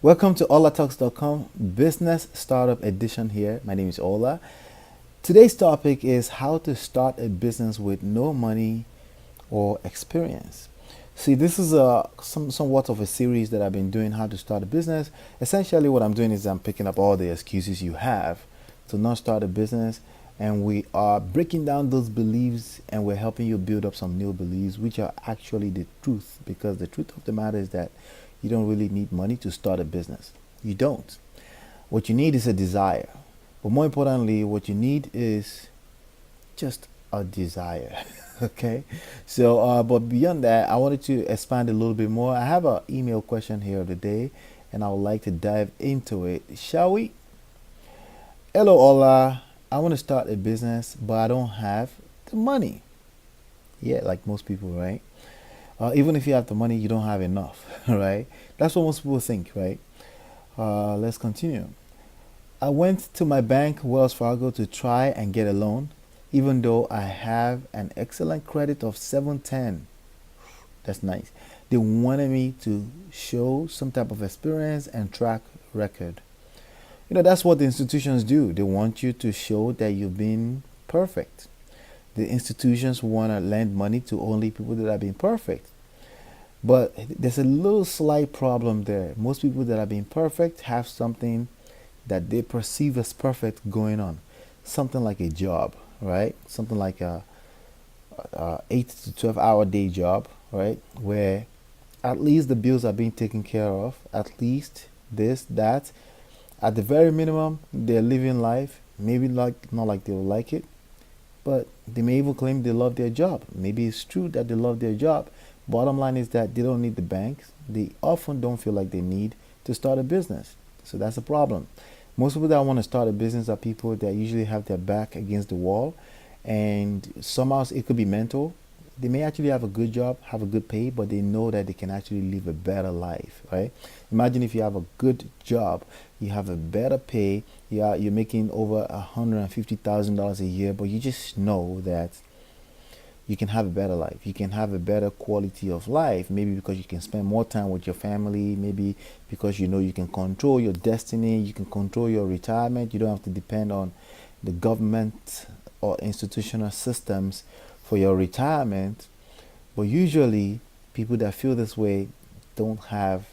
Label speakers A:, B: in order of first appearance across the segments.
A: Welcome to olatalks.com Business Startup Edition here. My name is Ola. Today's topic is how to start a business with no money or experience. See, this is somewhat of a series that I've been doing, how to start a business. Essentially, what I'm doing is I'm picking up all the excuses you have to not start a business, and we are breaking down those beliefs, and we're helping you build up some new beliefs, which are actually the truth. Because the truth of the matter is that you don't really need money to start a business. You don't. What you need is a desire. But more importantly, what you need is just a desire. Okay. So, but beyond that, I wanted to expand a little bit more. I have an email question here of the day, and I would like to dive into it. Shall we? Hello, Ola. I want to start a business, but I don't have the money. Yeah, like most people, right? Even if you have the money, you don't have enough, right? That's what most people think, right? Let's continue. I went to my bank, Wells Fargo, to try and get a loan, even though I have an excellent credit of 710. That's nice. They wanted me to show some type of experience and track record. That's what the institutions do. They want you to show that you've been perfect. The institutions want to lend money to only people that have been perfect. But there's a little slight problem there. Most people that have been perfect have something that they perceive as perfect going on. Something like a job, right? Something like a 8 to 12 hour day job, right? Where at least the bills are being taken care of. At least this, that. At the very minimum, they're living life. Maybe not like they will like it, but they may even claim they love their job. Maybe it's true that they love their job. Bottom line is that they don't need the banks. They often don't feel like they need to start a business. So that's a problem. Most people that want to start a business are people that usually have their back against the wall, and somehow it could be mental. They may actually have a good job, have a good pay, but they know that they can actually live a better life, right? Imagine if you have a good job, you have a better pay, you're making over $150,000 a year, but you just know that you can have a better life. You can have a better quality of life, maybe because you can spend more time with your family, maybe because you can control your destiny, you can control your retirement. You don't have to depend on the government or institutional systems for your retirement. But usually people that feel this way don't have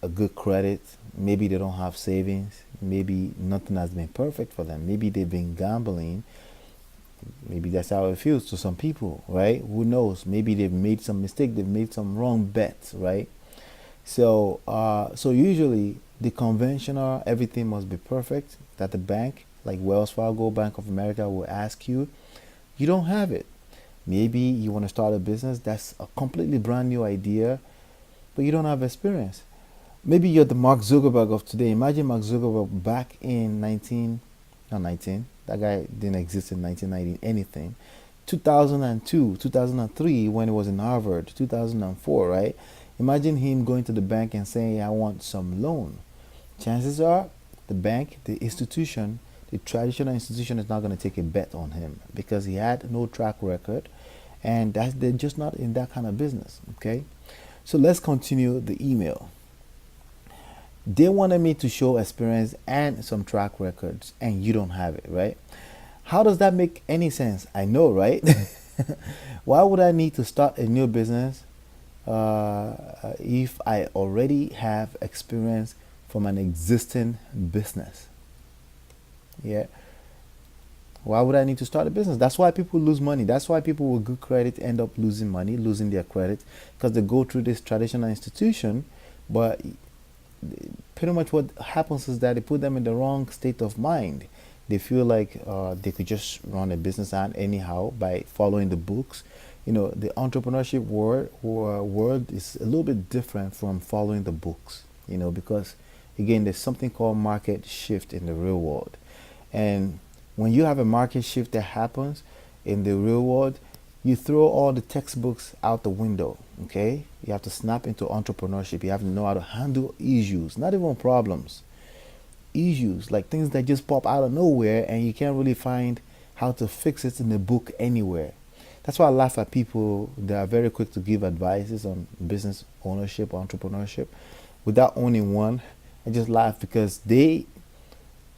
A: a good credit. Maybe they don't have savings. Maybe nothing has been perfect for them. Maybe they've been gambling. Maybe that's how it feels to some people, right? Who knows? Maybe they've made some mistake. They've made some wrong bets, right? So usually the conventional everything must be perfect that the bank, like Wells Fargo, Bank of America, will ask you. You don't have it. Maybe you want to start a business that's a completely brand new idea, but you don't have experience. Maybe you're the Mark Zuckerberg of today. Imagine Mark Zuckerberg back in not 19, that guy didn't exist in 1990 anything. 2002, 2003, when he was in Harvard, 2004, right? Imagine him going to the bank and saying, I want some loan. Chances are the bank, the institution, the traditional institution is not going to take a bet on him because he had no track record, and they're just not in that kind of business. Okay, so let's continue the email. They wanted me to show experience and some track records, and you don't have it, right? How does that make any sense? I know, right? Why would I need to start a new business if I already have experience from an existing business? Yeah. Why would I need to start a business? That's why people lose money. That's why people with good credit end up losing money, losing their credit, because they go through this traditional institution. But pretty much what happens is that they put them in the wrong state of mind. They feel like they could just run a business out anyhow by following the books. The entrepreneurship world is a little bit different from following the books, because again, there's something called market shift in the real world. And when you have a market shift that happens in the real world, you throw all the textbooks out the window. Okay, you have to snap into entrepreneurship. You have to know how to handle issues, not even problems, issues like things that just pop out of nowhere and you can't really find how to fix it in the book anywhere. That's why I laugh at people that are very quick to give advices on business ownership, entrepreneurship, without owning one. I just laugh because they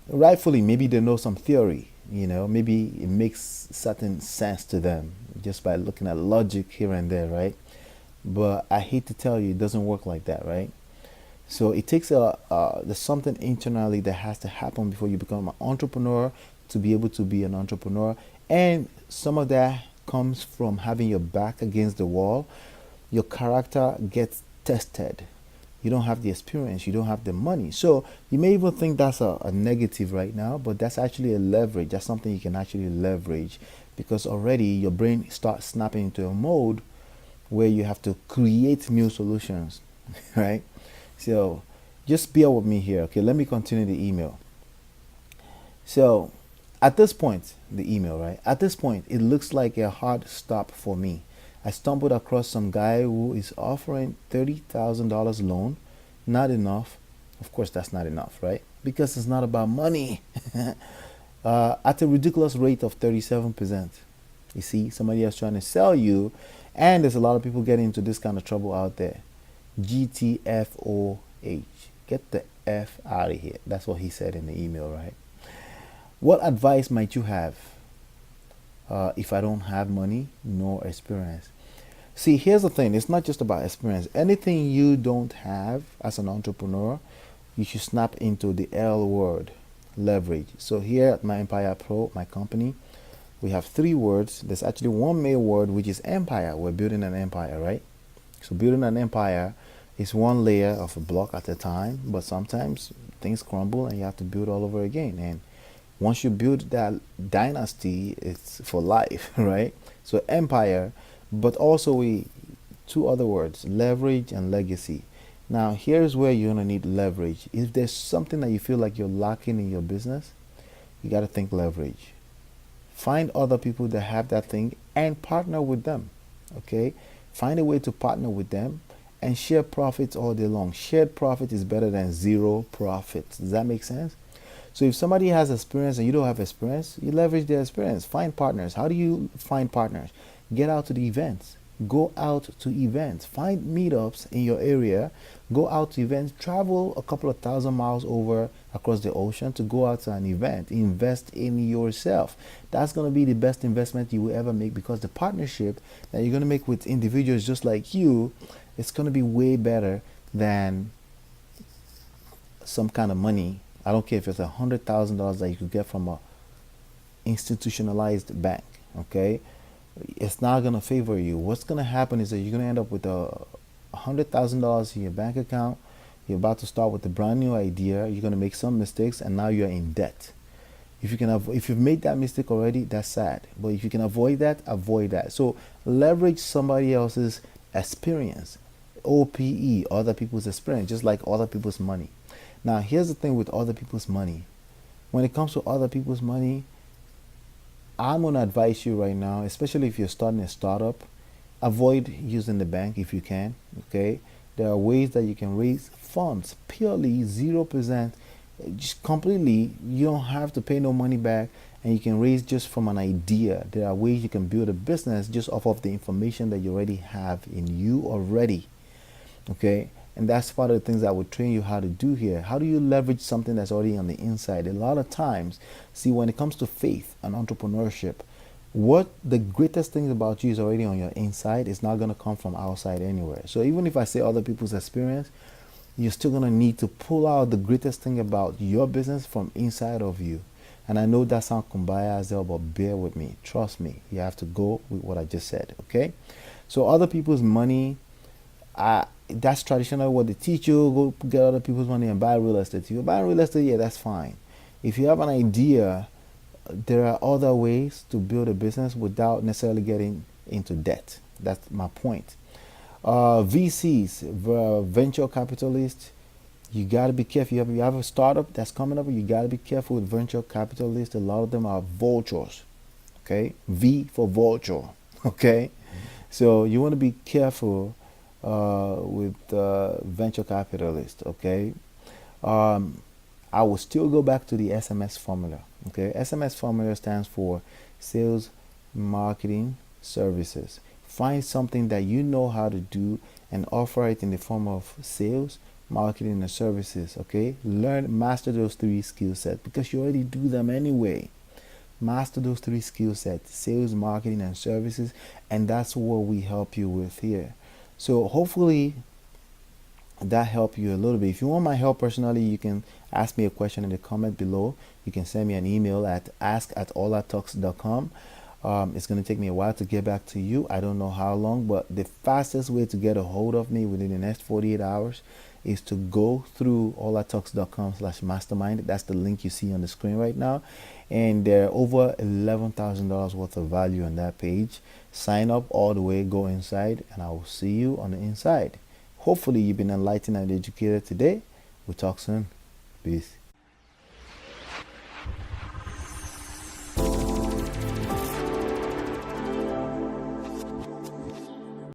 A: rightfully maybe they know some theory, maybe it makes certain sense to them just by looking at logic here and there, right? But I hate to tell you, it doesn't work like that, right? So it takes there's something internally that has to happen before you become an entrepreneur to be able to be an entrepreneur. And some of that comes from having your back against the wall. Your character gets tested. You don't have the experience, you don't have the money. So you may even think that's a negative right now, but that's actually a leverage. That's something you can actually leverage because already your brain starts snapping into a mode where you have to create new solutions, right? So just bear with me here. Okay, let me continue the email. So at this point, the email, right? At this point, it looks like a hard stop for me. I stumbled across some guy who is offering $30,000 loan. Not enough. Of course, that's not enough, right? Because it's not about money. At a ridiculous rate of 37%. You see, somebody else trying to sell you, and there's a lot of people getting into this kind of trouble out there. GTFOH. Get the F out of here. That's what he said in the email, right? What advice might you have if I don't have money nor experience? See, here's the thing. It's not just about experience. Anything you don't have as an entrepreneur, you should snap into the L word, leverage. So here at myEmpirePRO, my company, we have 3 words. There's actually one main word, which is empire. We're building an empire, right? So building an empire is one layer of a block at a time, but sometimes things crumble and you have to build all over again. And once you build that dynasty, it's for life, right? So empire, but also 2 other words, leverage and legacy. Now, here's where you're going to need leverage. If there's something that you feel like you're lacking in your business, you got to think leverage. Find other people that have that thing and partner with them, okay? Find a way to partner with them and share profits all day long. Shared profit is better than zero profits. Does that make sense? So if somebody has experience and you don't have experience, you leverage their experience. Find partners. How do you find partners? Get out to the events. Go out to events. Find meetups in your area. Go out to events. Travel a couple of thousand miles over across the ocean to go out to an event. Invest in yourself. That's going to be the best investment you will ever make, because the partnership that you're going to make with individuals just like you, it's going to be way better than some kind of money. I don't care if it's $100,000 that you could get from a institutionalized bank, okay? It's not going to favor you. What's going to happen is that you're going to end up with $100,000 in your bank account. You're about to start with a brand new idea. You're going to make some mistakes, and now you're in debt. If you've made that mistake already, that's sad. But if you can avoid that, avoid that. So leverage somebody else's experience. OPE, other people's experience, just like other people's money. Now, here's the thing with other people's money. When it comes to other people's money, I'm going to advise you right now, especially if you're starting a startup, avoid using the bank if you can, okay? There are ways that you can raise funds purely 0%, just completely. You don't have to pay no money back, and you can raise just from an idea. There are ways you can build a business just off of the information that you already have in you already, okay? And that's part of the things I would train you how to do here. How do you leverage something that's already on the inside? A lot of times, see, when it comes to faith and entrepreneurship, what the greatest thing about you is already on your inside. It's not going to come from outside anywhere. So even if I say other people's experience, you're still going to need to pull out the greatest thing about your business from inside of you. And I know that sounds kumbaya as well, but bear with me. Trust me. You have to go with what I just said, okay? So other people's money, that's traditional what they teach you. Go get other people's money and buy real estate. If you buy real estate, yeah, that's fine. If you have an idea, there are other ways to build a business without necessarily getting into debt. That's my point. VCs, venture capitalists, you got to be careful. You have a startup that's coming up, you got to be careful with venture capitalists. A lot of them are vultures, okay? V for vulture, okay? So you want to be careful with venture capitalists, okay? I will still go back to the SMS formula, okay? SMS formula stands for sales, marketing, services. Find something that you know how to do and offer it in the form of sales, marketing, and services. Okay, master those three skill sets because you already do them anyway. Master those three skill sets: sales, marketing, and services, and that's what we help you with here. So hopefully that helped you a little bit. If you want my help personally, you can ask me a question in the comment below. You can send me an email at ask@olatalks.com. It's going to take me a while to get back to you. I don't know how long, but the fastest way to get a hold of me within the next 48 hours is to go through olatalks.com/mastermind. That's the link you see on the screen right now. And there are over $11,000 worth of value on that page. Sign up all the way, go inside, and I will see you on the inside. Hopefully, you've been enlightened and educated today. We'll talk soon. Peace.